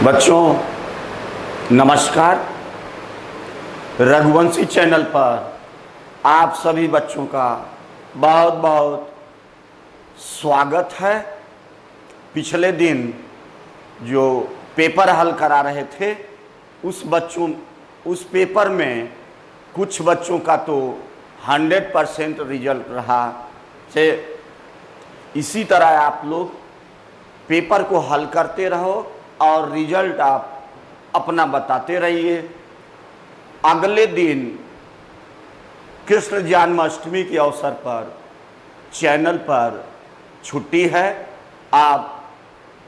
बच्चों नमस्कार। रघुवंशी चैनल पर आप सभी बच्चों का बहुत बहुत स्वागत है। पिछले दिन जो पेपर हल करा रहे थे उस पेपर में कुछ बच्चों का तो 100% रिजल्ट रहा। से इसी तरह आप लोग पेपर को हल करते रहो और रिजल्ट आप अपना बताते रहिए। अगले दिन कृष्ण जन्माष्टमी के अवसर पर चैनल पर छुट्टी है। आप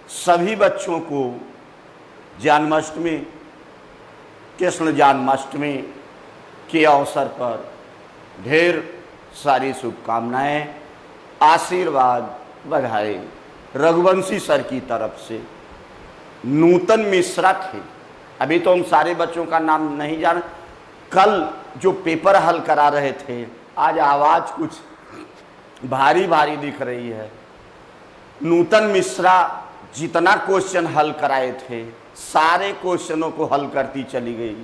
सभी बच्चों को जन्माष्टमी कृष्ण जन्माष्टमी के अवसर पर ढेर सारी शुभकामनाएं, आशीर्वाद, बधाई रघुवंशी सर की तरफ से। नूतन मिश्रा थे, अभी तो हम सारे बच्चों का नाम नहीं जान। कल जो पेपर हल करा रहे थे, आज आवाज़ कुछ भारी भारी दिख रही है। नूतन मिश्रा जितना क्वेश्चन हल कराए थे सारे क्वेश्चनों को हल करती चली गई,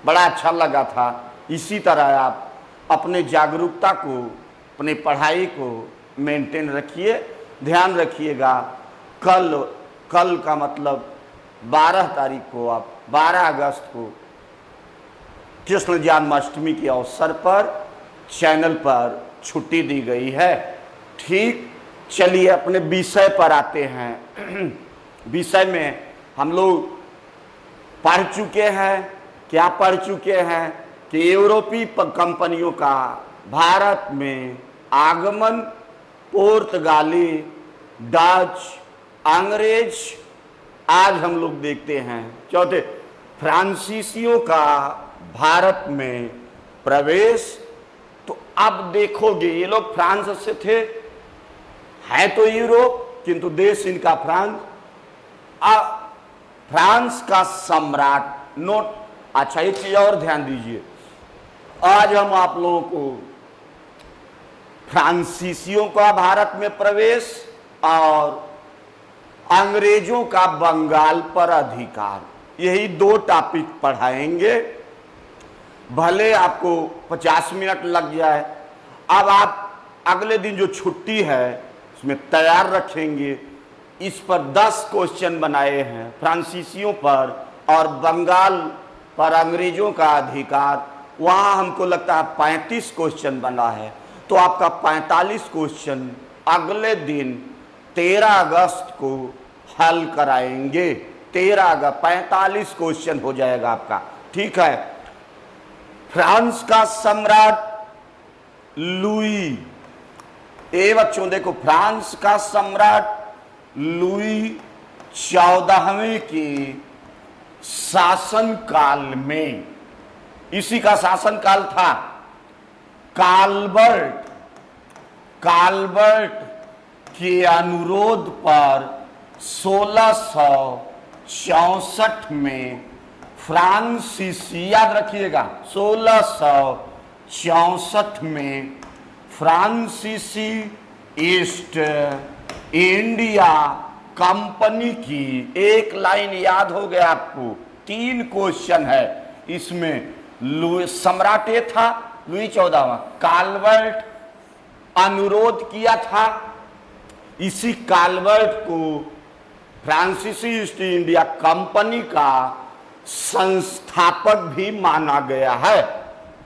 बड़ा अच्छा लगा था। इसी तरह आप अपने जागरूकता को, अपने पढ़ाई को मेंटेन रखिए, ध्यान रखिएगा। कल का मतलब 12 तारीख को, आप 12 अगस्त को कृष्ण जन्माष्टमी के अवसर पर चैनल पर छुट्टी दी गई है। ठीक, चलिए अपने विषय पर आते हैं। विषय में हम लोग पढ़ चुके हैं, क्या पढ़ चुके हैं कि यूरोपीय कंपनियों का भारत में आगमन, पुर्तगाली, डच, अंग्रेज। आज हम लोग देखते हैं चौथे, फ्रांसीसियों का भारत में प्रवेश। तो अब देखोगे ये लोग फ्रांस से थे, है तो यूरोप किंतु देश इनका फ्रांस। फ्रांस का सम्राट नोट। अच्छा, एक चीज और ध्यान दीजिए, आज हम आप लोगों को फ्रांसीसियों का भारत में प्रवेश और अंग्रेजों का बंगाल पर अधिकार, यही दो टॉपिक पढ़ाएंगे। भले आपको 50 मिनट लग जाए। अब आप अगले दिन जो छुट्टी है उसमें तैयार रखेंगे। इस पर 10 क्वेश्चन बनाए हैं, फ्रांसीसियों पर और बंगाल पर अंग्रेजों का अधिकार। वहाँ हमको लगता है 35 क्वेश्चन बना है, तो आपका 45 क्वेश्चन अगले दिन 13 अगस्त को हल कराएंगे। 13 अगस्त 45 क्वेश्चन हो जाएगा आपका, ठीक है। फ्रांस का सम्राट लुई, ये बच्चों देखो, फ्रांस का सम्राट लुई 14वें के शासन काल में, इसी का शासन काल था। काल्बर्ट के अनुरोध पर 1664 में फ्रांसीसी, याद रखिएगा 1664 में फ्रांसीसी ईस्ट इंडिया कंपनी की, एक लाइन याद हो गया आपको, 3 क्वेश्चन है इसमें। सम्राट ये था लुई 14वां, काल्बर्ट अनुरोध किया था। इसी काल्बर्ट को फ्रांसीसी ईस्ट इंडिया कंपनी का संस्थापक भी माना गया है।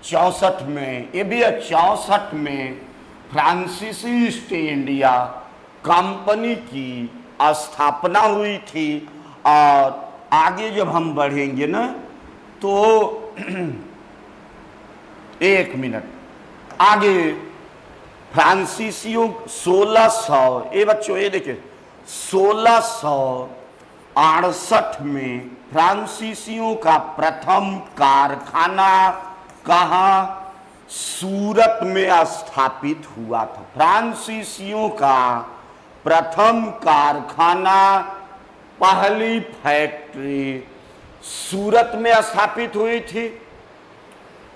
64 में, ये भी 64 में फ्रांसीसी ईस्ट इंडिया कंपनी की स्थापना हुई थी। और आगे जब हम बढ़ेंगे ना तो एक मिनट आगे, फ्रांसीसियों 1600, ये बच्चों ये देखिए 1668 में फ्रांसीसियों का प्रथम कारखाना कहाँ, सूरत में स्थापित हुआ था। फ्रांसीसियों का प्रथम कारखाना, पहली फैक्ट्री सूरत में स्थापित हुई थी।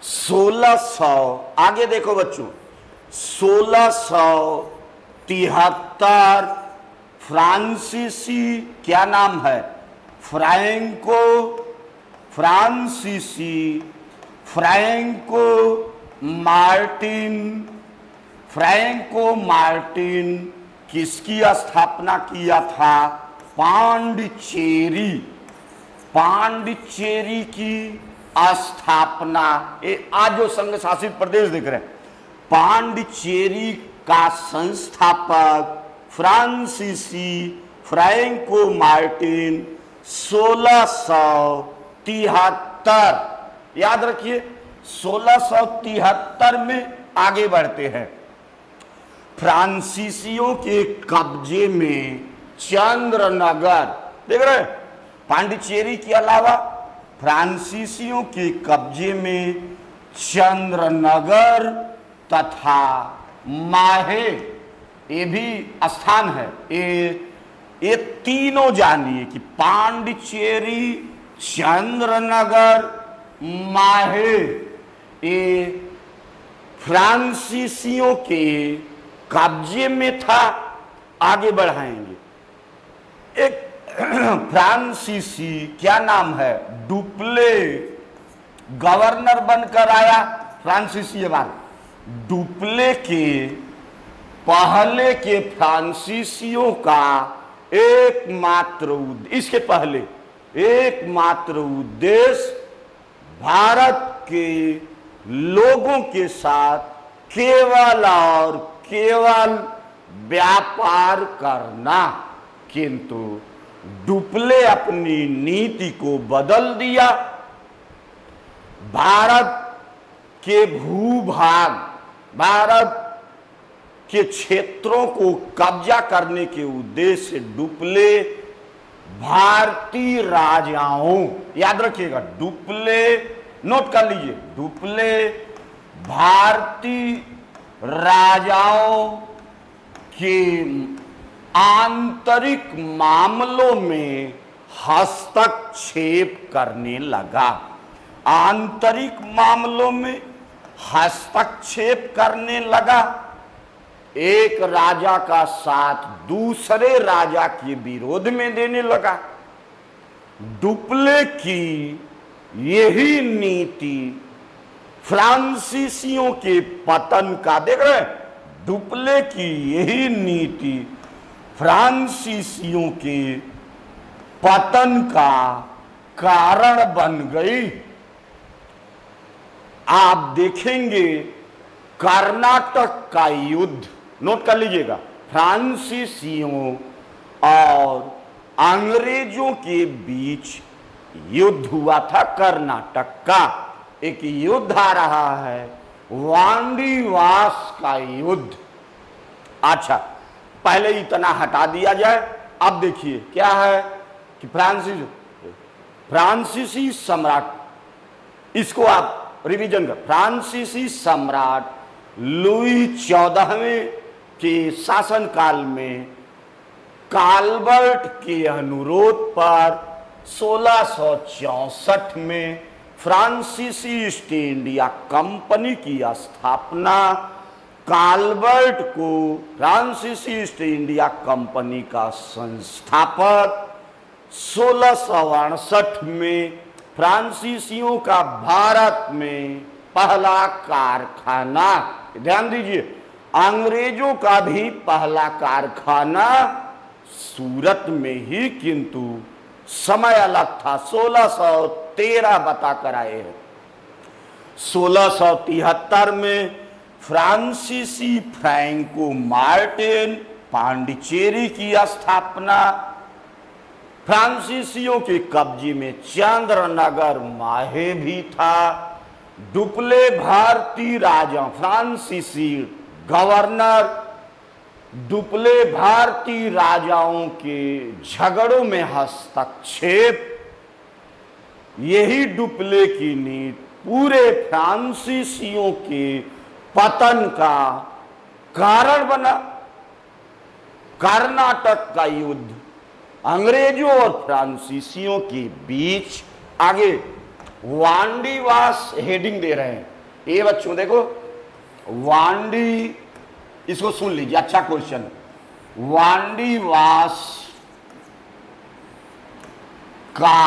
1600, आगे देखो बच्चों, 1673 फ्रांसीसी, क्या नाम है, फ्रैंको फ्रांसीसी फ्रैंको मार्टिन किसकी स्थापना किया था? पांडिचेरी की स्थापना, आज जो संघ शासित प्रदेश दिख रहे हैं, पांडिचेरी का संस्थापक फ्रांसीसी फ्रैंको मार्टिन 1673, याद रखिए 1673 में आगे बढ़ते हैं। फ्रांसीसियों के कब्जे में चंद्रनगर, देख रहे हैं, पांडिचेरी के अलावा फ्रांसीसियों के कब्जे में चंद्रनगर तथा माहे, ये भी स्थान है। ये तीनों जानिए कि पांडिचेरी, चंद्रनगर, माहे, ये फ्रांसीसियों के कब्जे में था। आगे बढ़ाएंगे। एक फ्रांसीसी, क्या नाम है? डुप्ले, गवर्नर बनकर आया फ्रांसीसी के बाद। डुप्ले के पहले के फ्रांसीसियों का इसके पहले एकमात्र उद्देश्य भारत के लोगों के साथ केवल और केवल व्यापार करना, किंतु डुप्ले अपनी नीति को बदल दिया। भारत के भूभाग, भारत के क्षेत्रों को कब्जा करने के उद्देश्य से डुप्ले भारतीय राजाओं, याद रखिएगा, डुप्ले नोट कर लीजिए, डुप्ले भारतीय राजाओं के आंतरिक मामलों में हस्तक्षेप करने लगा। आंतरिक मामलों में हस्तक्षेप करने लगा। एक राजा का साथ दूसरे राजा के विरोध में देने लगा। डुप्ले की यही नीति फ्रांसीसियों के पतन का, देख रहे हैं, डुप्ले की यही नीति फ्रांसीसियों के पतन का कारण बन गई। आप देखेंगे कर्नाटक का युद्ध, नोट कर लीजिएगा, फ्रांसीसियों और अंग्रेजों के बीच युद्ध हुआ था। कर्नाटक का एक युद्ध आ रहा है, वांडीवास का युद्ध। अच्छा, पहले इतना हटा दिया जाए। अब देखिए क्या है कि फ्रांसीसी सम्राट, इसको आप रिवीजन कर, फ्रांसीसी सम्राट लुई 14वें के शासनकाल में काल्बर्ट के अनुरोध पर 1664 में फ्रांसीसी ईस्ट इंडिया कंपनी की स्थापना। काल्बर्ट को फ्रांसीसी ईस्ट इंडिया कंपनी का संस्थापक 1668 में फ्रांसीसियों का भारत में पहला कारखाना, ध्यान दीजिए, अंग्रेजों का भी पहला कारखाना सूरत में ही, किंतु समय अलग था। 1613 बताकर आए हैं। 1673 में फ्रांसीसी फ्रैंको मार्टिन पांडिचेरी की स्थापना। फ्रांसीसियों के कब्जे में चंद्रनगर माहे भी था। डुप्ले भारतीय राजा, फ्रांसीसी गवर्नर डुप्ले भारतीय राजाओं के झगड़ों में हस्तक्षेप, यही डुप्ले की नीति पूरे फ्रांसीसियों के पतन का कारण बना। कर्नाटक का युद्ध अंग्रेजों और फ्रांसीसियों के बीच। आगे वांडीवास हेडिंग दे रहे हैं ये बच्चों, देखो वांडी, इसको सुन लीजिए, अच्छा क्वेश्चन। वांडीवास का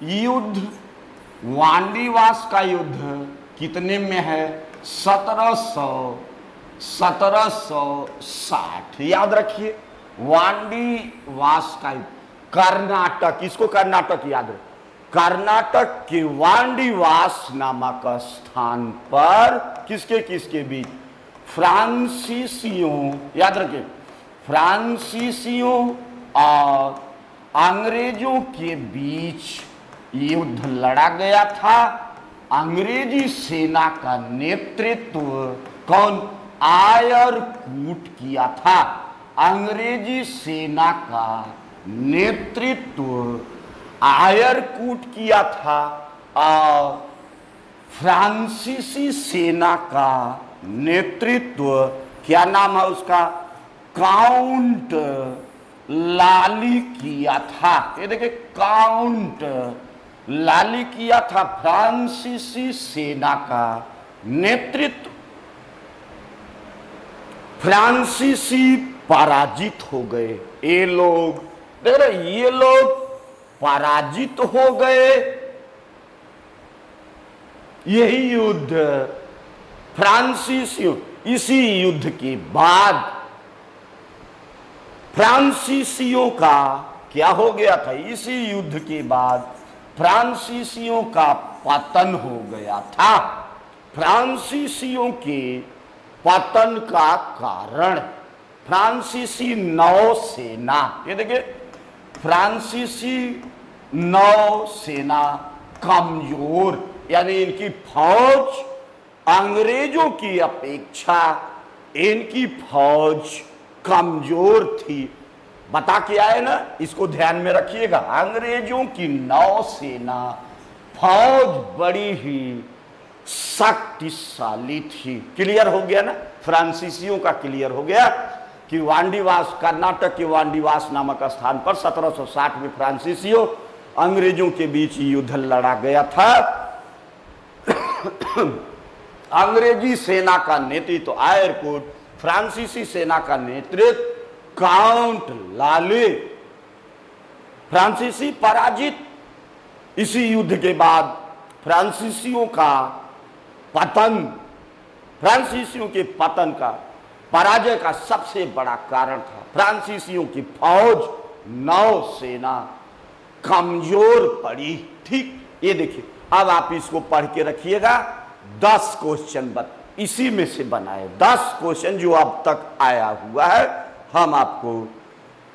युद्ध, वांडीवास का युद्ध कितने में है? 1760। याद रखिए, वांडीवास का युद्ध। कर्नाटक, इसको कर्नाटक याद रखिए, कर्नाटक के वांडीवास नामक स्थान पर किसके किसके बीच? फ्रांसीसियों, याद रखिए, फ्रांसीसियों और अंग्रेजों के बीच युद्ध लड़ा गया था। अंग्रेजी सेना का नेतृत्व कौन? आयरकूट किया था। अंग्रेजी सेना का नेतृत्व आयरकूट किया था और फ्रांसीसी सेना का नेतृत्व, क्या नाम है उसका? काउंट लाली किया था। ये देखिए, काउंट लाली किया था। फ्रांसीसी सेना का नेतृत्व, फ्रांसीसी पराजित हो गए। ये लोग देख रहे, ये लोग पराजित हो गए। यही युद्ध फ्रांसीसियों, इसी युद्ध के बाद फ्रांसीसियों का क्या हो गया था? इसी युद्ध के बाद फ्रांसीसियों का पतन हो गया था। फ्रांसीसियों के पतन का कारण फ्रांसीसी नौसेना, ये देखिए, फ्रांसीसी नौसेना कमजोर, यानी इनकी फौज अंग्रेजों की अपेक्षा इनकी फौज कमजोर थी। बता के आए ना, इसको ध्यान में रखिएगा। अंग्रेजों की नौसेना फौज बड़ी ही शक्तिशाली थी। क्लियर हो गया ना? फ्रांसीसियों का क्लियर हो गया कि वांडीवास, कर्नाटक के वांडीवास नामक स्थान पर 1760 में फ्रांसीसियों अंग्रेजों के बीच युद्ध लड़ा गया था। अंग्रेजी सेना का नेतृत्व आयरकूट, फ्रांसीसी सेना का नेतृत्व काउंट लाले। फ्रांसीसी पराजित। इसी युद्ध के बाद फ्रांसीसियों का पतन, फ्रांसीसियों के पतन का, पराजय का सबसे बड़ा कारण था फ्रांसीसियों की फौज, नौसेना कमजोर पड़ी। ठीक, ये देखिए, अब आप इसको पढ़ के रखिएगा। 10 क्वेश्चन इसी में से बनाए। 10 क्वेश्चन जो अब तक आया हुआ है, हम आपको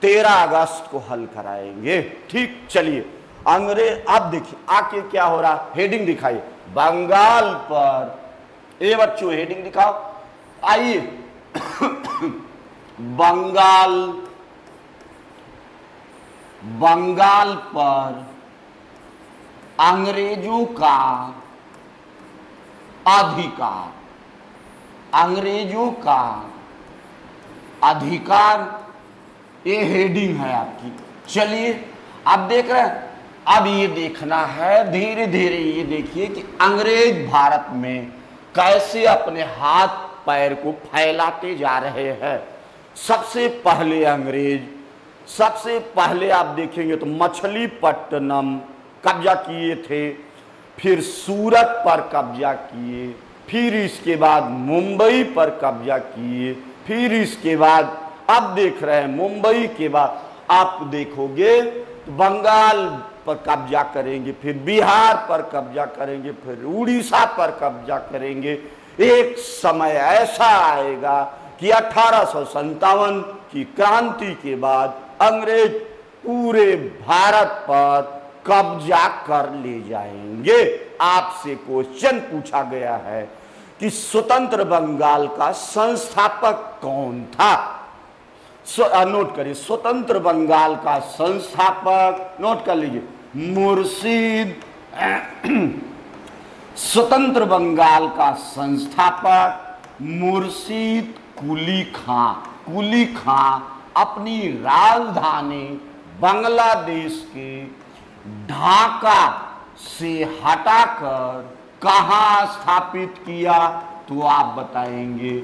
13 अगस्त को हल कराएंगे। ठीक, चलिए अंग्रेज, अब देखिए आके क्या हो रहा, हेडिंग दिखाइए। बंगाल पर, ए बच्चों हेडिंग दिखाओ, आइए। बंगाल पर अंग्रेजों का अधिकार, अंग्रेजों का अधिकार, ये हेडिंग है आपकी। चलिए अब देख रहे हैं, अब ये देखना है धीरे धीरे, ये देखिए कि अंग्रेज भारत में कैसे अपने हाथ पैर को फैलाते जा रहे हैं। सबसे पहले अंग्रेज, सबसे पहले आप देखेंगे तो मछलीपट्टनम कब्जा किए थे, फिर सूरत पर कब्जा किए, फिर इसके बाद मुंबई पर कब्जा किए, फिर इसके बाद अब देख रहे हैं मुंबई के बाद आप देखोगे तो बंगाल पर कब्जा करेंगे, फिर बिहार पर कब्जा करेंगे, फिर उड़ीसा पर कब्जा करेंगे। एक समय ऐसा आएगा कि 1857 की क्रांति के बाद अंग्रेज पूरे भारत पर कब्जा कर ले जाएंगे। आपसे क्वेश्चन पूछा गया है कि स्वतंत्र बंगाल का संस्थापक कौन था? नोट करिए, स्वतंत्र बंगाल का संस्थापक, नोट कर लीजिए, मुर्शीद। स्वतंत्र बंगाल का संस्थापक मुर्शीद कुली खां। कुली खां अपनी राजधानी बांग्लादेश के ढाका से हटाकर कहाँ स्थापित किया? तो आप बताएंगे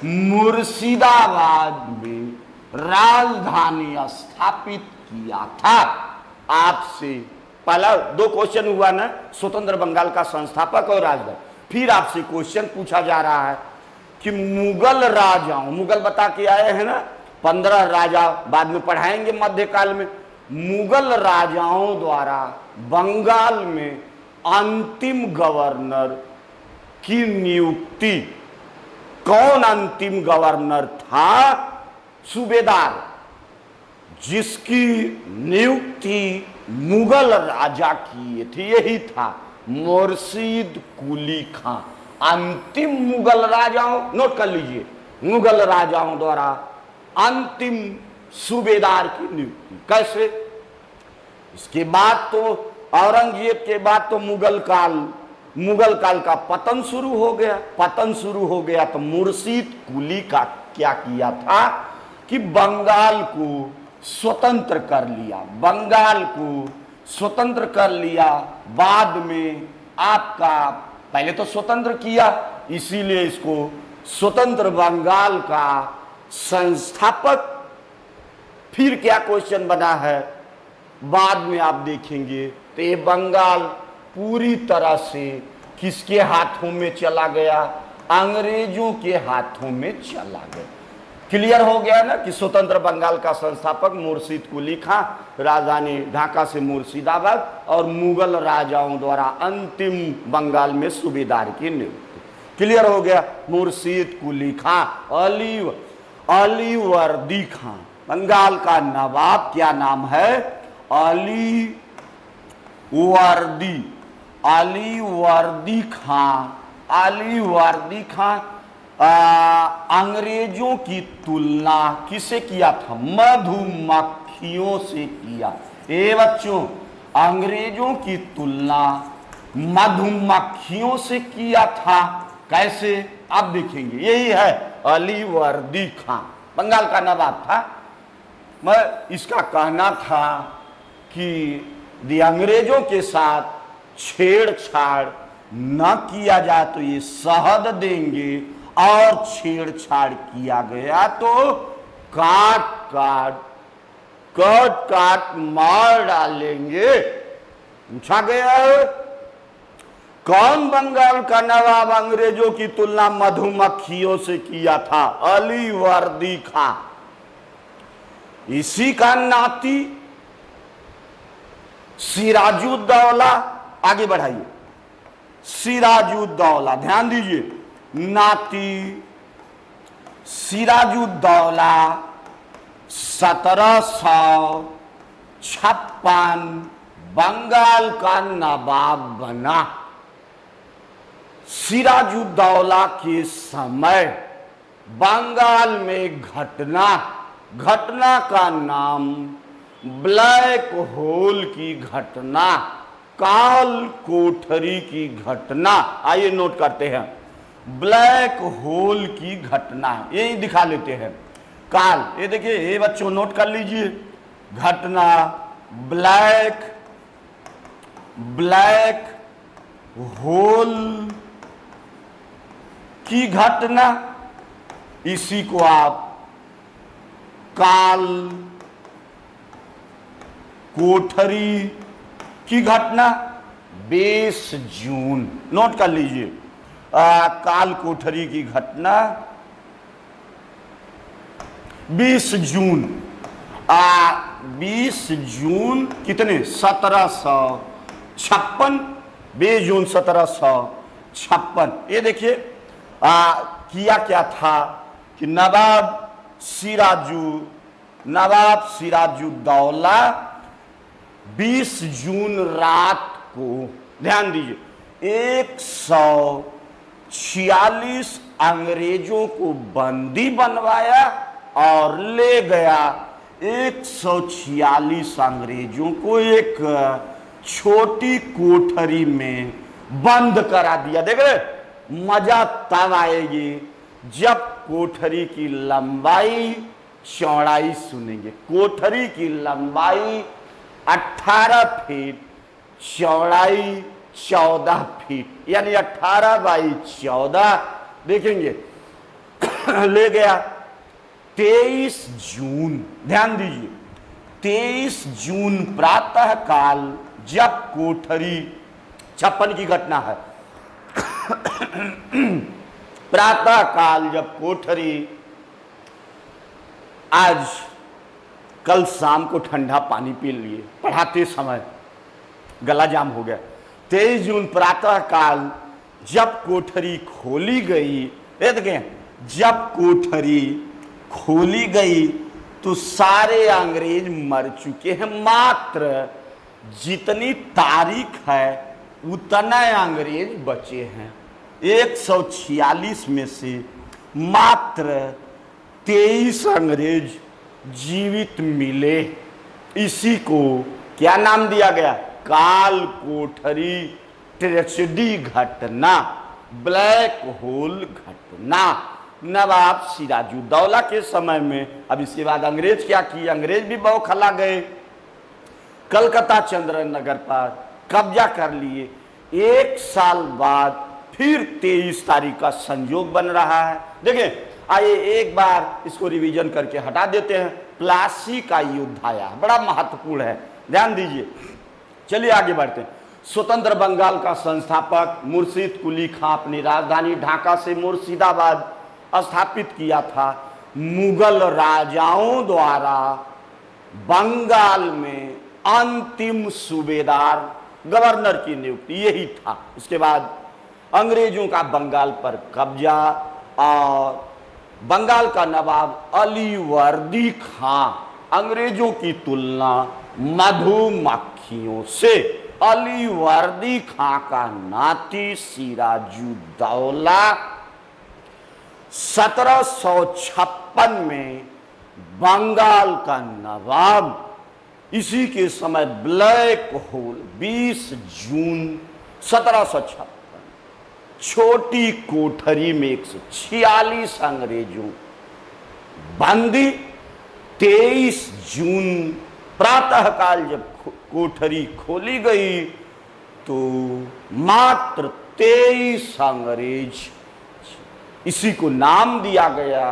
मुर्शिदाबाद में राजधानी स्थापित किया था। आपसे, पहला 2 क्वेश्चन हुआ ना, स्वतंत्र बंगाल का संस्थापक और राजधानी, फिर आपसे क्वेश्चन पूछा जा रहा है कि मुगल राजाओं, मुगल बता के आए हैं ना, 15 राजा बाद में पढ़ाएंगे मध्यकाल में, मुगल राजाओं द्वारा बंगाल में अंतिम गवर्नर की नियुक्ति, कौन अंतिम गवर्नर था? सूबेदार, जिसकी नियुक्ति मुगल राजा किए थे, यही था मुर्शीद कुली खां। अंतिम मुगल राजाओं, नोट कर लीजिए, मुगल राजाओं द्वारा अंतिम सूबेदार की नियुक्ति। कैसे? इसके बाद तो औरंगजेब के बाद तो मुगल काल का पतन शुरू हो गया। पतन शुरू हो गया तो मुर्शीद कुली का क्या किया था कि बंगाल को स्वतंत्र कर लिया, बंगाल को स्वतंत्र कर लिया। बाद में आपका पहले तो स्वतंत्र किया, इसीलिए इसको स्वतंत्र बंगाल का संस्थापक। फिर क्या क्वेश्चन बना है बाद में आप देखेंगे, तो ये बंगाल पूरी तरह से किसके हाथों में चला गया? अंग्रेजों के हाथों में चला गया। क्लियर हो गया ना कि स्वतंत्र बंगाल का संस्थापक मुर्शीद कुली खां, राजधानी ढाका से मुर्शिदाबाद, और मुगल राजाओं द्वारा अंतिम बंगाल में सूबेदार की नियुक्ति। क्लियर हो गया? मुर्शीद कुली खां, अली वर्दी खां। बंगाल का नवाब क्या नाम है? अली वर्दी खां। अली वर्दी खां अंग्रेजों की तुलना किसे किया था? मधुमक्खियों से किया। ए बच्चों, अंग्रेजों की तुलना मधुमक्खियों से किया था। कैसे? आप देखेंगे, यही है अली वर्दी खां, बंगाल का नवाब था। मैं इसका कहना था कि यदि अंग्रेजों के साथ छेड़छाड़ न किया जाए तो ये शहद देंगे, और छेड़छाड़ किया गया तो काट काट मार डालेंगे। पूछा गया है कौन बंगाल का नवाब अंग्रेजों की तुलना मधुमक्खियों से किया था? अली वर्दी खां। इसी का नाती सिराजुद्दौला, आगे बढ़ाइए, सिराजुद्दौला, ध्यान दीजिए, नाती सिराजुद्दौला 1756 बंगाल का नवाब बना। सिराजुद्दौला के समय बंगाल में घटना का नाम ब्लैक होल की घटना, काल कोठरी की घटना। आइए नोट करते हैं, ब्लैक होल की घटना, यही दिखा लेते हैं। काल, ये देखिए, ये बच्चों नोट कर लीजिए, घटना ब्लैक होल की घटना, इसी को आप काल कोठरी की घटना। 20 जून, नोट कर लीजिए, काल कोठरी की घटना 20 जून, 20 जून कितने? 1756, 20 जून 1756। ये देखिए किया क्या था कि नवाब सिराजुद्दौला 20 जून रात को, ध्यान दीजिए, 146 अंग्रेजों को बंदी बनवाया और ले गया। 146 अंग्रेजों को एक छोटी कोठरी में बंद करा दिया। देख रहे, मजा तब आएगी जब कोठरी की लंबाई चौड़ाई सुनेंगे। कोठरी की लंबाई 18 फीट, चौड़ाई 14 फीट, यानी 18 बाई 14। देखेंगे ले गया 23 जून, ध्यान दीजिए, 23 जून प्रातः काल जब कोठरी 56 की घटना है प्रातः काल जब कोठरी आज कल शाम को ठंडा पानी पी लिए पढ़ाते समय गला जाम हो गया। 23 जून प्रातः काल जब कोठरी खोली गई, देखें जब कोठरी खोली गई तो सारे अंग्रेज मर चुके हैं, मात्र जितनी तारीख है उतना अंग्रेज बचे हैं। 146 में से मात्र 23 अंग्रेज जीवित मिले। इसी को क्या नाम दिया गया? काल कोठरी ट्रेजेडी घटना, ब्लैक होल घटना। नवाब सिराजुद्दौला के समय में, अब इसके बाद अंग्रेज क्या किए? अंग्रेज भी बौखला गए, कलकत्ता चंद्रनगर पर कब्जा कर लिए। 1 साल बाद फिर 23 तारीख का संयोग बन रहा है। देखिए, आइए एक बार इसको रिवीजन करके हटा देते हैं। प्लासी का युद्ध आया, बड़ा महत्वपूर्ण है, ध्यान दीजिए। चलिए आगे बढ़ते हैं। स्वतंत्र बंगाल का संस्थापक मुर्शिद कुली खां अपनी राजधानी ढाका से मुर्शिदाबाद स्थापित किया था। मुगल राजाओं द्वारा बंगाल में अंतिम सूबेदार गवर्नर की नियुक्ति यही था। उसके बाद अंग्रेजों का बंगाल पर कब्जा और बंगाल का नवाब अलीवर्दी खां, अंग्रेजों की तुलना मधुमक्खियों से, अलीवर्दी खां का नाती सिराजुद्दौला 1756 में बंगाल का नवाब। इसी के समय ब्लैक होल 20 जून 1756 छोटी कोठरी में 146 अंग्रेजों बंदी। 23 जून प्रातःकाल जब कोठरी खोली गई तो मात्र 23 अंग्रेज, इसी को नाम दिया गया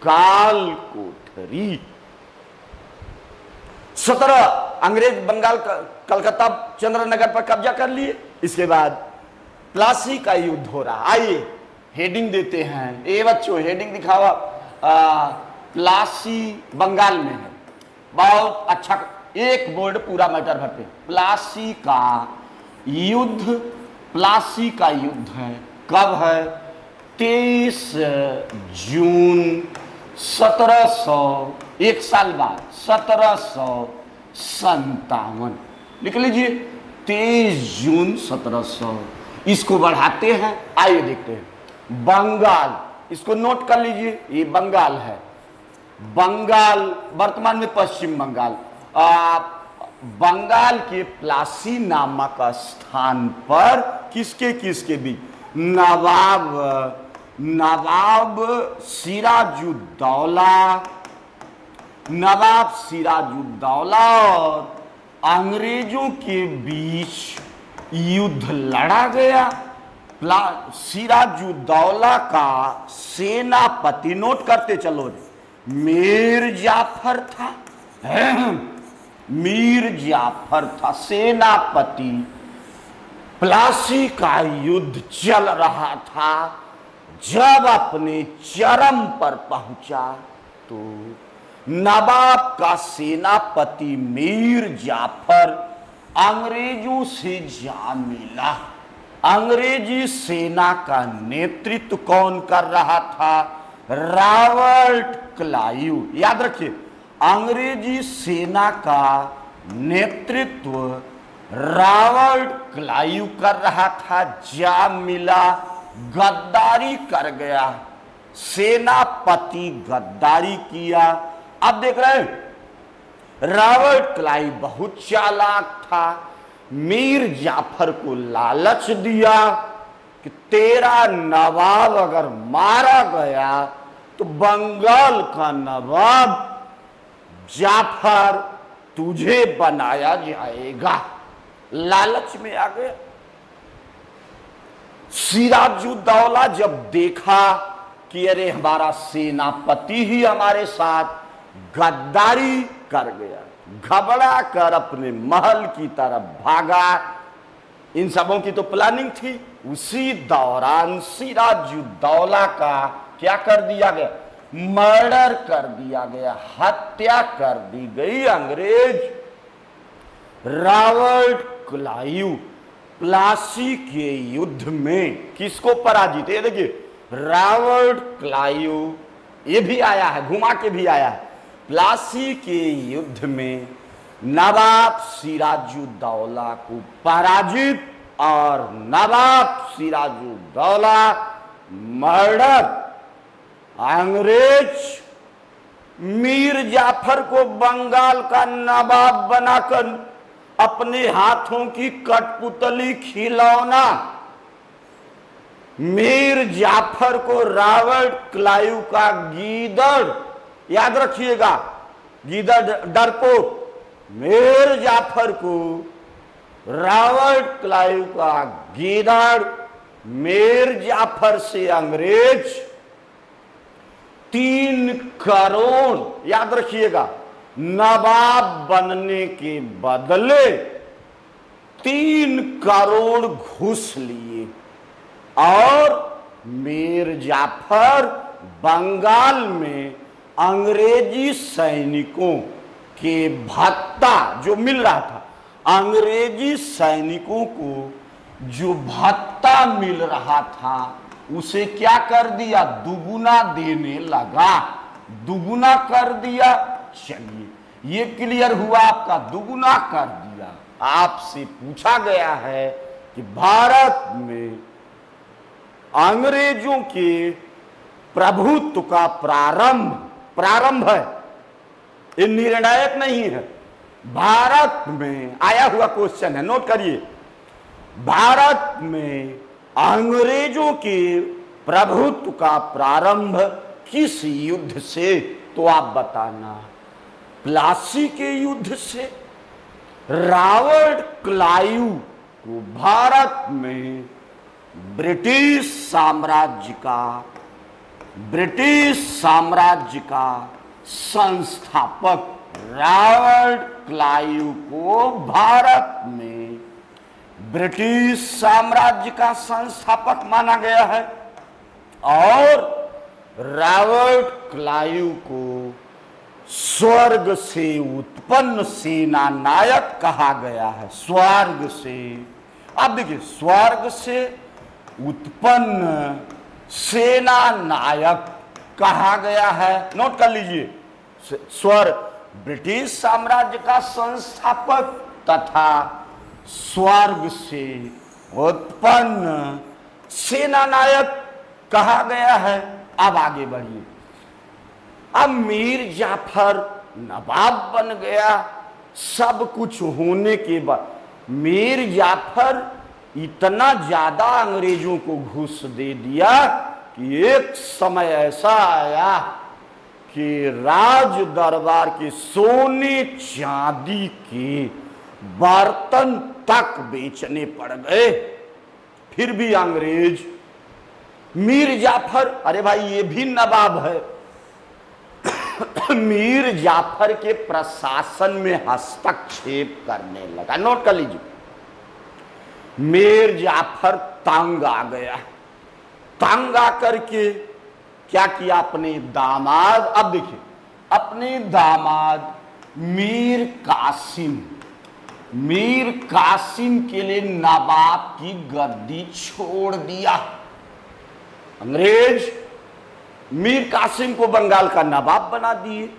काल कोठरी। 17 अंग्रेज बंगाल कलकत्ता चंद्रनगर पर कब्जा कर लिए। इसके बाद प्लासी का युद्ध हो रहा। आइए हेडिंग देते हैं, ए बच्चों हेडिंग दिखावा। प्लासी बंगाल में है, बहुत अच्छा, एक बोर्ड पूरा मैटर भरते। प्लासी का युद्ध, प्लासी का युद्ध है, कब है? 23 जून 1700, एक साल बाद 1757 लिख लीजिए। 23 जून 1700, इसको बढ़ाते हैं, आइए देखते हैं। बंगाल, इसको नोट कर लीजिए, ये बंगाल है। बंगाल वर्तमान में पश्चिम बंगाल, बंगाल के प्लासी नामक स्थान पर किसके किसके बीच? नवाब सिराजुद्दौला और अंग्रेजों के बीच युद्ध लड़ा गया। सिराजुद्दौला का सेनापति, नोट करते चलो, मीर जाफर था। मीर जाफर था सेनापति। प्लासी का युद्ध चल रहा था, जब अपने चरम पर पहुंचा तो नवाब का सेनापति मीर जाफर अंग्रेजों से जा मिला। अंग्रेजी सेना का नेतृत्व कौन कर रहा था? Robert Clive. याद रखिए, अंग्रेजी सेना का नेतृत्व रॉबर्ट क्लाइव कर रहा था। जा मिला, गद्दारी कर गया, सेनापति गद्दारी किया। अब देख रहे हैं, रॉबर्ट क्लाइव बहुत चालाक था। मीर जाफर को लालच दिया कि तेरा नवाब अगर मारा गया तो बंगाल का नवाब जाफर तुझे बनाया जाएगा। लालच में आ गया। सिराजुद्दौला जब देखा कि अरे हमारा सेनापति ही हमारे साथ गद्दारी कर गया, घबरा कर अपने महल की तरफ भागा। इन सबों की तो प्लानिंग थी। उसी दौरान सिराजुद्दौला का क्या कर दिया गया? मर्डर कर दिया गया, हत्या कर दी गई। अंग्रेज रॉबर्ट क्लाइव प्लासी के युद्ध में किसको पराजित? ये देखिए, रॉबर्ट क्लाइव, ये भी आया है, घुमा के भी आया है। प्लासी के युद्ध में नवाब सिराजुद्दौला को पराजित और नवाब सिराजुद्दौला मर्डर। अंग्रेज मीर जाफर को बंगाल का नवाब बनाकर अपने हाथों की कठपुतली खिलौना, मीर जाफर को रॉबर्ट क्लाइव का गीदड़, याद रखिएगा, गीदड़ डरपोक, मीर जाफर को रॉबर्ट क्लाइव का गीदड़। मीर जाफर से अंग्रेज 3 करोड़, याद रखिएगा, नवाब बनने के बदले 3 करोड़ घूस लिए और मीर जाफर बंगाल में अंग्रेजी सैनिकों के भत्ता जो मिल रहा था, अंग्रेजी सैनिकों को जो भत्ता मिल रहा था उसे क्या कर दिया? दुगुना देने लगा। दुगुना कर दिया। चलिए, ये क्लियर हुआ आपका, दुगुना कर दिया। आपसे पूछा गया है कि भारत में अंग्रेजों के प्रभुत्व का प्रारंभ है, ये निर्णायक नहीं है। भारत में आया हुआ क्वेश्चन है, नोट करिए। भारत में अंग्रेजों के प्रभुत्व का प्रारंभ किस युद्ध से? तो आप बताना। प्लासी के युद्ध से। रॉबर्ट क्लाइव को भारत में ब्रिटिश साम्राज्य का संस्थापक रॉबर्ट क्लाइव को भारत में ब्रिटिश साम्राज्य का संस्थापक माना गया है और रॉबर्ट क्लाइव को स्वर्ग से उत्पन्न सेना नायक कहा गया है। स्वर्ग से, अब देखिए, स्वर्ग से उत्पन्न सेना नायक कहा गया है। नोट कर लीजिए, स्वर्ग ब्रिटिश साम्राज्य का संस्थापक तथा स्वर्ग से उत्पन्न सेना नायक कहा गया है। अब आगे बढ़िए। अब मीर जाफर नवाब बन गया। सब कुछ होने के बाद मीर जाफर इतना ज्यादा अंग्रेजों को घूस दे दिया कि एक समय ऐसा आया कि राज दरबार के सोने चांदी के बर्तन तक बेचने पड़ गए। फिर भी अंग्रेज मीर जाफर, अरे भाई ये भी नवाब है, मीर जाफर के प्रशासन में हस्तक्षेप करने लगा। नोट कर लीजिए, मीर जाफर तंग आ गया। तंग आकर के क्या किया? अपने दामाद, अब देखिए, अपने दामाद मीर कासिम के लिए नवाब की गद्दी छोड़ दिया। अंग्रेज मीर कासिम को बंगाल का नवाब बना दिए।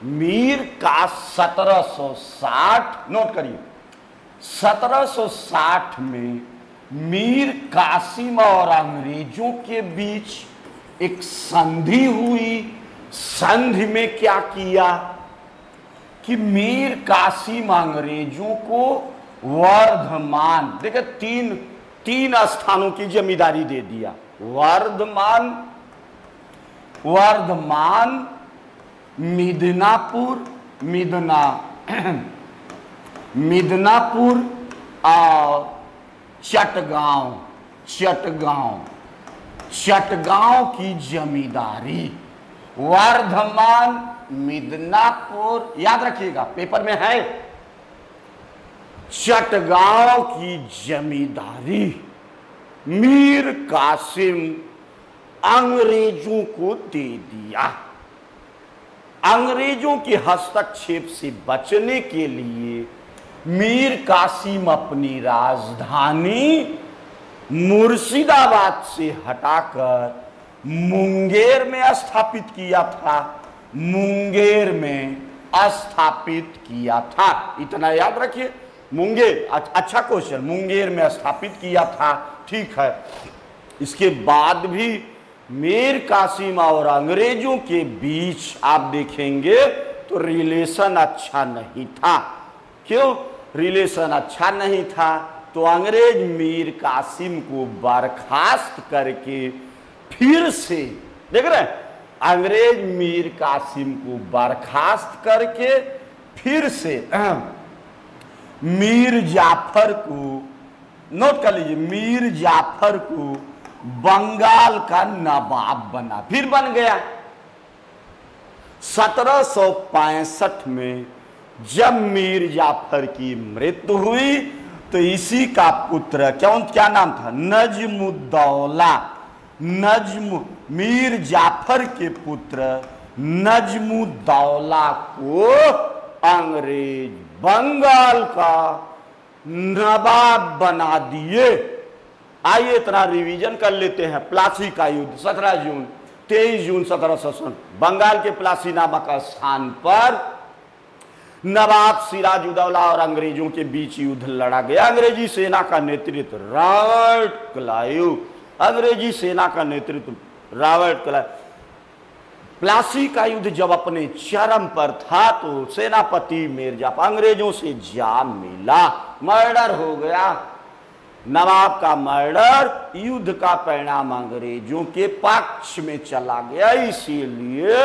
मीर का 1760, नोट करिए, 1760 में मीर कासिम और अंग्रेजों के बीच एक संधि हुई। संधि में क्या किया कि मीर कासिम अंग्रेजों को वर्धमान, देखिए, तीन स्थानों की जमींदारी दे दिया। वर्धमान, मिदनापुर और चटगांव की जमींदारी। वर्धमान, मिदनापुर, याद रखिएगा पेपर में है, चटगांव की जमींदारी मीर कासिम अंग्रेजों को दे दिया। अंग्रेजों के हस्तक्षेप से बचने के लिए मीर कासिम अपनी राजधानी मुर्शिदाबाद से हटाकर मुंगेर में स्थापित किया था। मुंगेर में स्थापित किया था, इतना याद रखिए। मुंगेर, अच्छा क्वेश्चन, मुंगेर में स्थापित किया था, ठीक है। इसके बाद भी मीर कासिम और अंग्रेजों के बीच आप देखेंगे तो रिलेशन अच्छा नहीं था। क्यों रिलेशन अच्छा नहीं था? तो अंग्रेज मीर कासिम को बर्खास्त करके फिर से, देख रहे हैं, अंग्रेज मीर कासिम को बर्खास्त करके फिर से मीर जाफर को, नोट कर लीजिए, मीर जाफर को बंगाल का नवाब बना, फिर बन गया। 1765 में जब मीर जाफर की मृत्यु हुई तो इसी का पुत्र, क्या नाम था? नजमुद्दौला। मीर जाफर के पुत्र नजमुद्दौला को अंग्रेज बंगाल का नवाब बना दिए। आइए इतना रिवीजन कर लेते हैं। प्लासी का युद्ध 17 जून 23 जून 1760 बंगाल के प्लासी नामक स्थान पर नवाब सिराजुद्दौला और अंग्रेजों के बीच युद्ध लड़ा गया। अंग्रेजी सेना का नेतृत्व रॉबर्ट क्लाइव, अंग्रेजी सेना का नेतृत्व रॉबर्ट क्लाइव। प्लासी का युद्ध जब अपने चरम पर था तो सेनापति मिर्जाफर अंग्रेजों से जा मिला, मर्डर हो गया। नवाब का मर्डर, युद्ध का परिणाम अंग्रेजों के पक्ष में चला गया। इसीलिए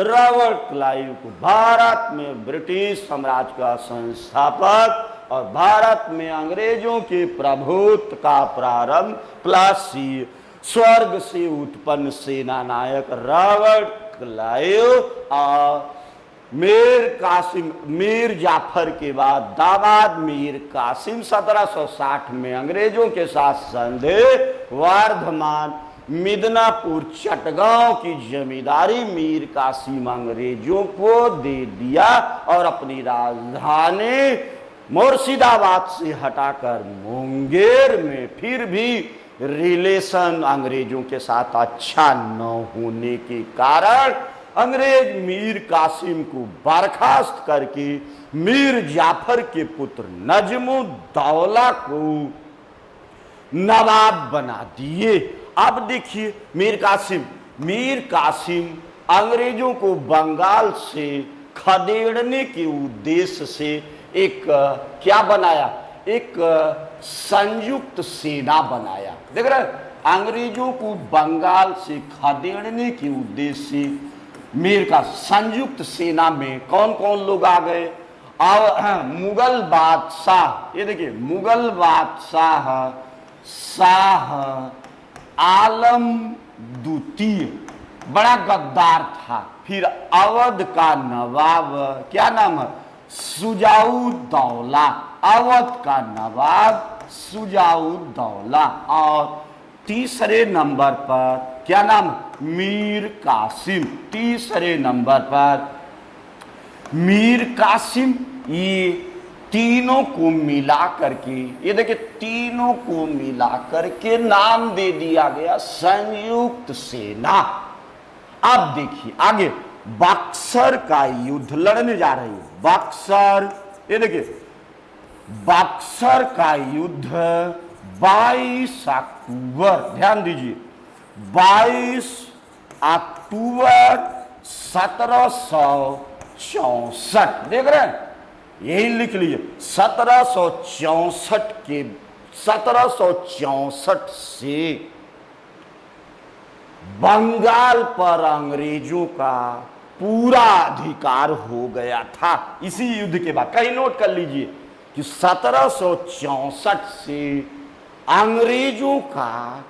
रॉबर्ट क्लाइव को भारत में ब्रिटिश साम्राज्य का संस्थापक और भारत में अंग्रेजों के प्रभुत्व का प्रारंभ प्लासी स्वर्ग से उत्पन्न सेना नायक रॉबर्ट क्लाइव और मीर जाफर के बाद दामाद मीर कासिम 1760 में अंग्रेजों के साथ संधि वर्धमान मिदनापुर चटगांव की जमींदारी मीर कासिम अंग्रेजों को दे दिया और अपनी राजधानी मुर्शिदाबाद से हटाकर मुंगेर में, फिर भी रिलेशन अंग्रेजों के साथ अच्छा न होने के कारण अंग्रेज मीर कासिम को बर्खास्त करके मीर जाफर के पुत्र नजमुद्दौला को नवाब बना दिए। अब देखिए मीर कासिम अंग्रेजों को बंगाल से खदेड़ने के उद्देश्य से एक क्या बनाया, एक संयुक्त सेना बनाया। देख रहे हैं, अंग्रेजों को बंगाल से खदेड़ने के उद्देश्य से मीर का संयुक्त सेना में कौन कौन लोग आ गए? मुगल बादशाह, ये देखिए मुगल बादशाह शाह आलम द्वितीय बड़ा गद्दार था। फिर अवध का नवाब, क्या नाम है? शुजाउद्दौला, अवध का नवाब शुजाउद्दौला। और तीसरे नंबर पर क्या नाम? मीर कासिम। तीसरे नंबर पर मीर कासिम। ये तीनों को मिला करके, ये देखिए तीनों को मिला करके नाम दे दिया गया संयुक्त सेना। अब देखिए आगे बक्सर का युद्ध लड़ने जा रही है। बक्सर, ये देखिए बक्सर का युद्ध 22 अक्टूबर, ध्यान दीजिए 22 अक्टूबर 1764, देख रहे हैं, यही लिख लीजिए 1764 से बंगाल पर अंग्रेजों का पूरा अधिकार हो गया था। इसी युद्ध के बाद कहीं नोट कर लीजिए कि 1764 से अंग्रेजों का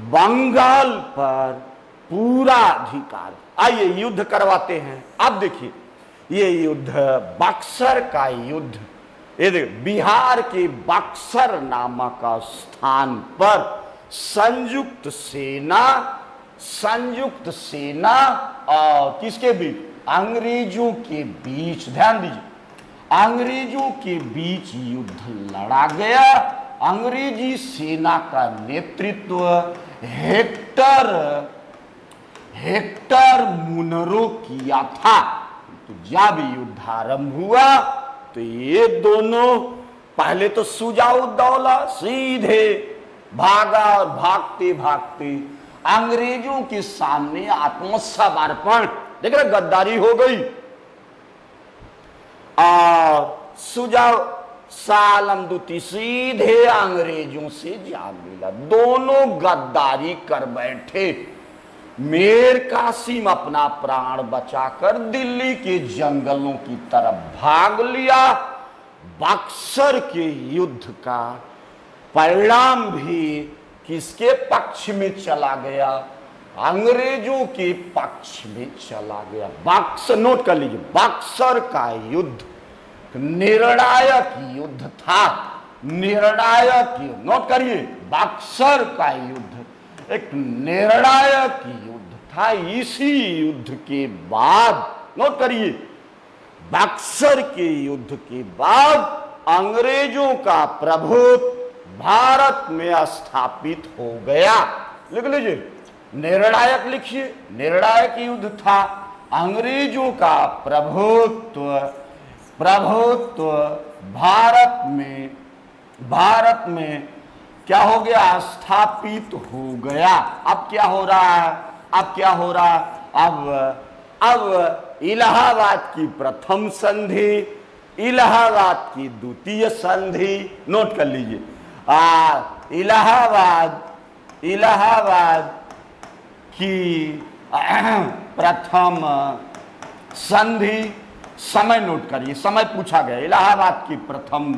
बंगाल पर पूरा अधिकार। आइए युद्ध करवाते हैं। अब देखिए ये युद्ध बक्सर का युद्ध, ये देखिए बिहार के बक्सर नामक स्थान पर संयुक्त सेना और किसके बीच, अंग्रेजों के बीच, ध्यान दीजिए, अंग्रेजों के बीच युद्ध लड़ा गया। अंग्रेजी सेना का नेतृत्व हेक्टर मुनरो किया था। तो जब युद्ध आरंभ हुआ तो ये दोनों पहले तो शुजाउद्दौला सीधे भागा और भागते भागते अंग्रेजों के सामने आत्मसमर्पण, देख रहे गद्दारी हो गई। और शाह आलम द्वितीय सीधे अंग्रेजों से जा मिला, दोनों गद्दारी कर बैठे। मीर कासिम अपना प्राण बचाकर दिल्ली के जंगलों की तरफ भाग लिया। बक्सर के युद्ध का परिणाम भी किसके पक्ष में चला गया, अंग्रेजों के पक्ष में चला गया। बक्सर, नोट कर लीजिए, बक्सर का युद्ध निर्णायक युद्ध था, निर्णायक, नोट करिए, बक्सर का युद्ध एक निर्णायक युद्ध था। इसी युद्ध के बाद, नोट करिए, बक्सर के युद्ध के बाद अंग्रेजों का प्रभुत्व भारत में स्थापित हो गया। लिख लीजिए, निर्णायक लिखिए, निर्णायक युद्ध था। अंग्रेजों का प्रभुत्व भारत में क्या हो गया, स्थापित हो गया। अब क्या हो रहा है, अब क्या हो रहा है, अब इलाहाबाद की प्रथम संधि, इलाहाबाद की द्वितीय संधि, नोट कर लीजिए, इलाहाबाद की प्रथम संधि, समय नोट करिए, समय पूछा गया। इलाहाबाद की प्रथम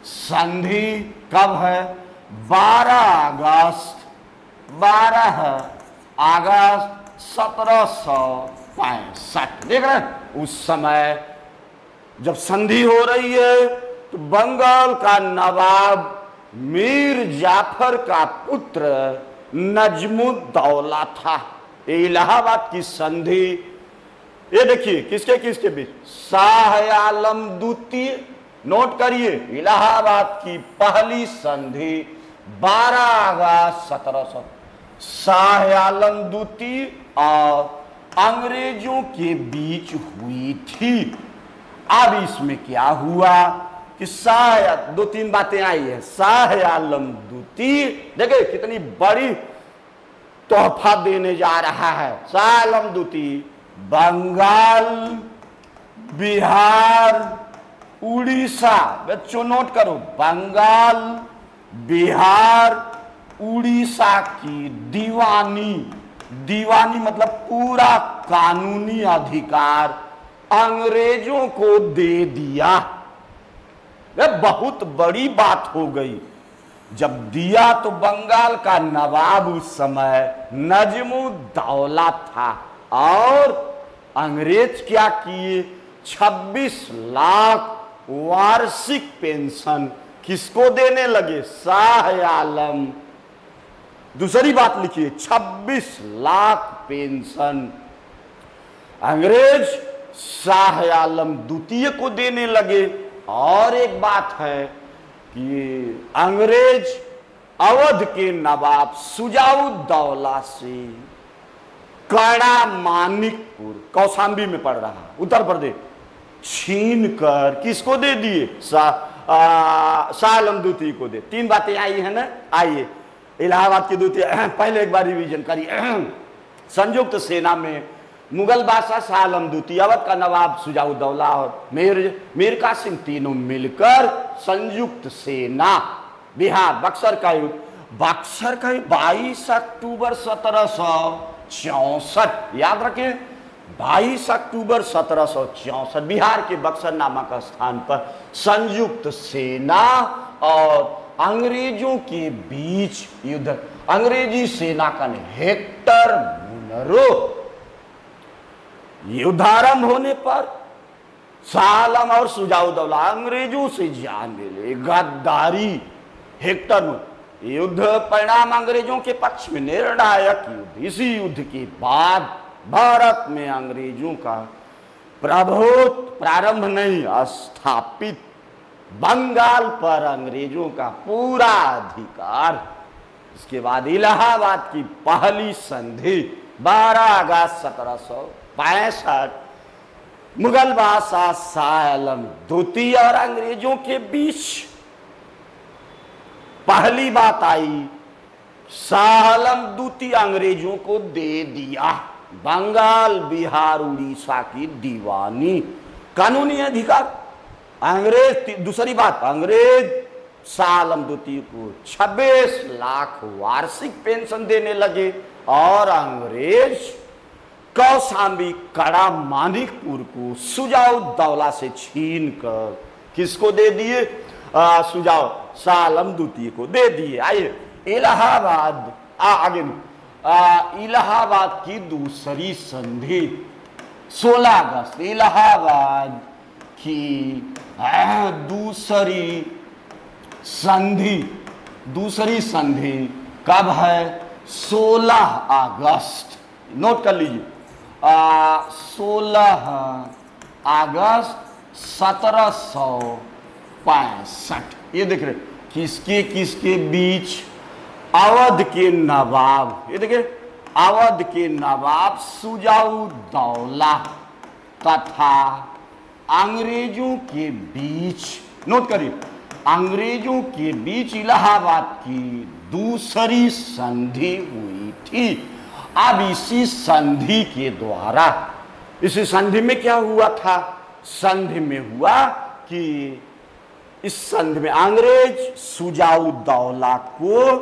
संधि कब है, 12 अगस्त 1765। देख रहे हैं, उस समय जब संधि हो रही है तो बंगाल का नवाब मीर जाफर का पुत्र नजमुद्दौला था। इलाहाबाद की संधि, ये देखिए किसके किसके बीच, शाह आलम द्वितीय, नोट करिए, इलाहाबाद की पहली संधि 12 अगस्त 1700, शाह आलम द्वितीय और अंग्रेजों के बीच हुई थी। अब इसमें क्या हुआ कि शाह, दो तीन बातें आई है। शाह आलम द्वितीय, देखिए कितनी बड़ी तोहफा देने जा रहा है। शाह आलम द्वितीय बंगाल, बिहार, उड़ीसा, बच्चों नोट करो, बंगाल, बिहार, उड़ीसा की दीवानी मतलब पूरा कानूनी अधिकार अंग्रेजों को दे दिया। यह बहुत बड़ी बात हो गई। जब दिया तो बंगाल का नवाब उस समय नजमुद्दौला था और अंग्रेज क्या किए, 26 लाख वार्षिक पेंशन किसको देने लगे, शाह आलम। दूसरी बात लिखिए, 26 लाख पेंशन अंग्रेज शाह आलम द्वितीय को देने लगे। और एक बात है कि अंग्रेज अवध के नवाब शुजाउद्दौला से कड़ा मानिकपुर, कौशाम्बी में पड़ रहा उत्तर प्रदेश, छीन कर किसको दे दिए, शाह आलम द्वितीय को दे। तीन बातें आई है ना। आइए इलाहाबाद की द्वितीय, पहले एक बार रिवीजन करिए। संयुक्त सेना में मुगल बादशाह शाह आलम द्वितीय, अवध का नवाब शुजाउद्दौला और मीर कासिम, तीनों मिलकर संयुक्त सेना बिहार बक्सर का युद्ध, 22 अक्टूबर 1764, याद रखें 22 अक्टूबर 1764 बिहार के बक्सर नामक स्थान पर संयुक्त सेना और अंग्रेजों के बीच युद्ध। अंग्रेजी सेना का हेक्टर गवर्नरों। युद्ध आरंभ होने पर शाह आलम और शुजाउद्दौला अंग्रेजों से जान मिले, गद्दारी। हेक्टर युद्ध परिणाम अंग्रेजों के पक्ष में, निर्णायक युद्ध। इसी युद्ध के बाद भारत में अंग्रेजों का प्रभुत्व प्रारंभ नहीं, स्थापित। बंगाल पर अंग्रेजों का पूरा अधिकार। इसके बाद इलाहाबाद की पहली संधि 12 अगस्त 1765, मुगल बादशाह शाह आलम द्वितीय और अंग्रेजों के बीच पहली बात आई, शाह आलम द्वितीय अंग्रेजों को दे दिया बंगाल, बिहार, उड़ीसा की दीवानी, कानूनी अधिकार। अंग्रेज, दूसरी बात, अंग्रेज शाह आलम द्वितीय को 26 लाख वार्षिक पेंशन देने लगे और अंग्रेज कौशाम्बी, कड़ा मानिकपुर को शुजाउद्दौला से छीन कर किसको दे दिए? शुजाउ शाह आलम द्वितीय को दे दिए। आइए इलाहाबाद, आगे इलाहाबाद की दूसरी संधि 16 अगस्त। इलाहाबाद की दूसरी संधि कब है? 16 अगस्त, नोट कर लीजिए। 16 अगस्त 1765। ये देख रहे किसके किसके बीच? अवध के नवाब, ये देखिए अवध के नवाब शुजाउद्दौला तथा अंग्रेजों के बीच, नोट करिए, अंग्रेजों के बीच इलाहाबाद की दूसरी संधि हुई थी। अब इसी संधि के द्वारा, इसी संधि में क्या हुआ था? संधि में हुआ कि इस संधि में अंग्रेज शुजाउद्दौला को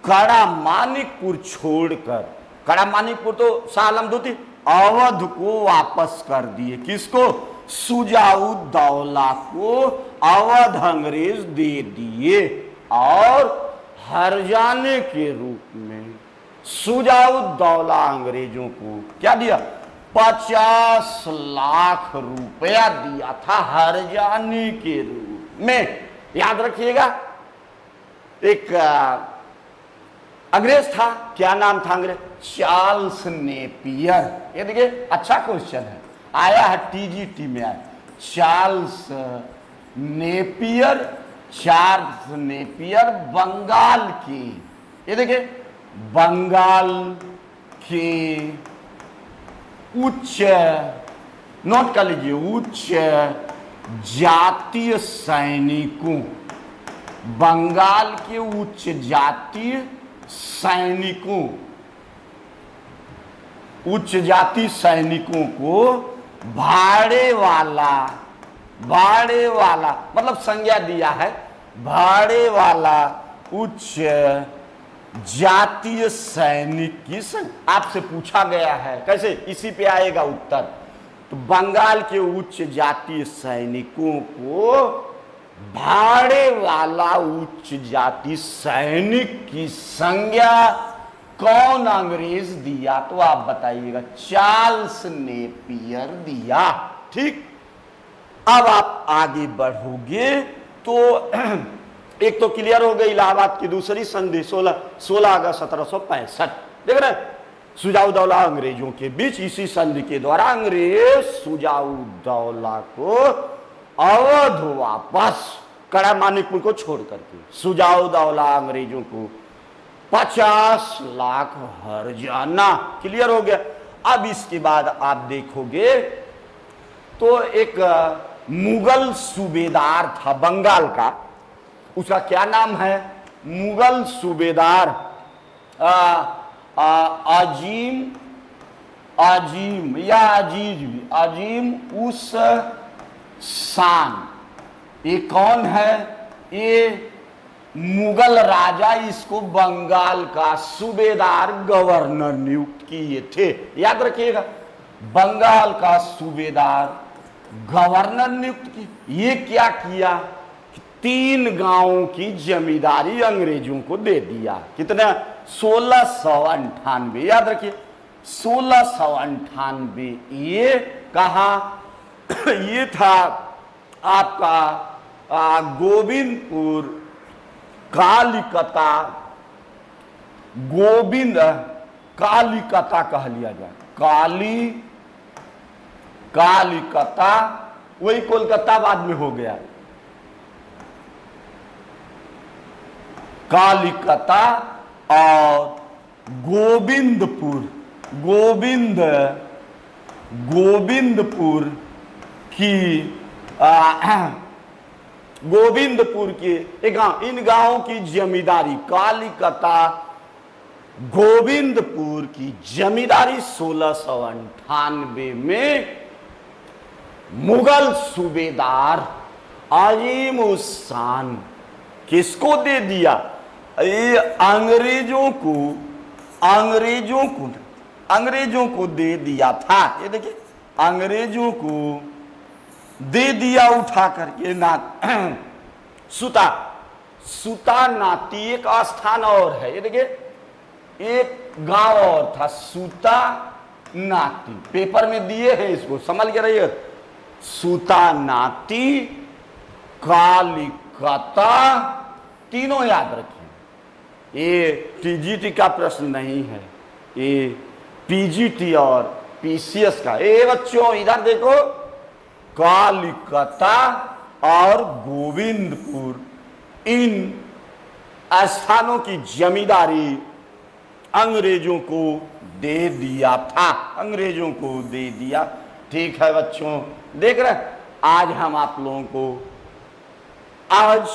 कड़ा मानिकपुर छोड़कर, कड़ा मानिकपुर तो शाह आलम द्वितीय, अवध को वापस कर दिए। किसको? शुजाउद्दौला को अवध अंग्रेज दे दिए और हर्जाने के रूप में शुजाउद्दौला अंग्रेजों को क्या दिया? 50 लाख रुपया दिया था हर्जाने के रूप में। याद रखिएगा, एक अंग्रेज था, क्या नाम था अंग्रेज? Charles Napier. ये देखिए अच्छा क्वेश्चन है, आया है टीजीटी में आया। Charles Napier, Charles Napier Bengal की, ये देखिए बंगाल के उच्च, नोट कर लीजिए, उच्च जातीय सैनिकों, बंगाल के उच्च जातीय सैनिकों, उच्च जाति सैनिकों को भाड़े वाला मतलब संज्ञा दिया है, भाड़े वाला उच्च जातीय सैनिक की संख्या। आपसे पूछा गया है, कैसे? इसी पे आएगा उत्तर। तो बंगाल के उच्च जातीय सैनिकों को भाड़े वाला उच्च जाति सैनिक की संज्ञा कौन अंग्रेज दिया? तो आप बताइएगा, चार्ल्स नेपियर दिया। ठीक, अब आप आगे बढ़ोगे तो एक तो क्लियर हो गई इलाहाबाद की दूसरी संधि 16 अगस्त 1765। देख रहे हैं, शुजाउद्दौला अंग्रेजों के बीच। इसी संधि के द्वारा अंग्रेज शुजाउद्दौला को अवध वापस, कड़ा मानिकपुर को छोड़ करके शुजाउद्दौला अंग्रेजों को 50 लाख हर्जाना। क्लियर हो गया। अब इसके बाद आप देखोगे तो एक मुगल सूबेदार था बंगाल का, उसका क्या नाम है? मुगल सूबेदार अजीम उस शान। ये कौन है? ये मुगल राजा इसको बंगाल का सूबेदार गवर्नर नियुक्त किए थे। याद रखिएगा, बंगाल का सूबेदार गवर्नर नियुक्त की। ये क्या किया? 3 गांवों की जमींदारी अंग्रेजों को दे दिया। कितना? 1698। याद रखिए, 1698 ये कहा ये था आपका गोविंदपुर कालिकता, गोविंद कालिकता कह लिया जाए, कालिकता, वही कोलकाता बाद में हो गया, कालिकता और गोविंदपुर, गोविंदपुर की गोविंदपुर के एक गांव, इन गांवों की जमींदारी, कालिकता गोविंदपुर की जमींदारी 1698 में मुगल सूबेदार अजीम उस शान किसको दे दिया? ये अंग्रेजों को दे दिया था। ये देखिए अंग्रेजों को दे दिया उठा करके ना सुता नाती एक स्थान और है। ये देखिए एक गांव और था सुता नाती, पेपर में दिए हैं, इसको समझ के रहिए। सुता नाती, कालिकता, तीनों याद रखिए। ये टीजीटी का प्रश्न नहीं है, ये पीजीटी और पीसीएस का। ये बच्चों इधर देखो, कालिकता और गोविंदपुर, इन स्थानों की जमींदारी अंग्रेजों को दे दिया था, अंग्रेजों को दे दिया। ठीक है बच्चों, देख रहे आज हम आप लोगों को, आज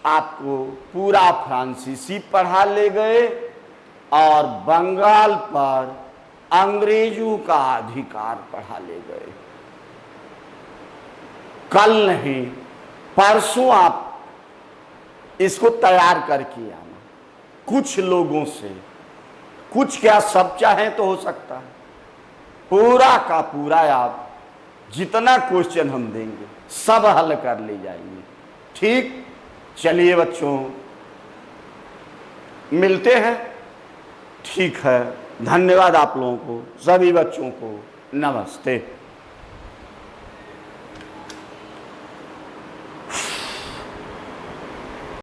आपको पूरा फ्रांसीसी पढ़ा ले गए और बंगाल पर अंग्रेजों का अधिकार पढ़ा ले गए। कल नहीं परसों आप इसको तैयार करके आना, कुछ लोगों से, कुछ क्या सब चाहे तो हो सकता है, पूरा का पूरा आप जितना क्वेश्चन हम देंगे सब हल कर ले जाएंगे। ठीक, चलिए बच्चों मिलते हैं। ठीक है, धन्यवाद आप लोगों को, सभी बच्चों को नमस्ते।